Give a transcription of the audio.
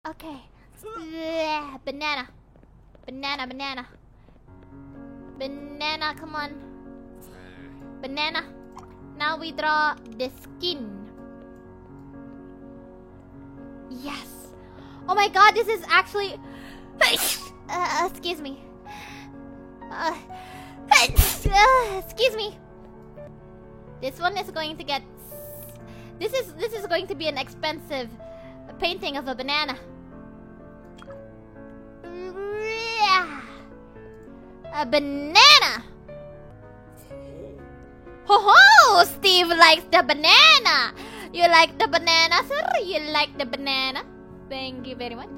Okay. Banana. Banana, banana. Banana, come on. Banana. Now we draw the skin. Yes. Oh my god, this is actually... excuse me. Excuse me. This one is going to get... This is going to be an expensive painting of a banana. A banana. Ho ho! Steve likes the banana. You like the banana, sir? You like the banana? Thank you very much.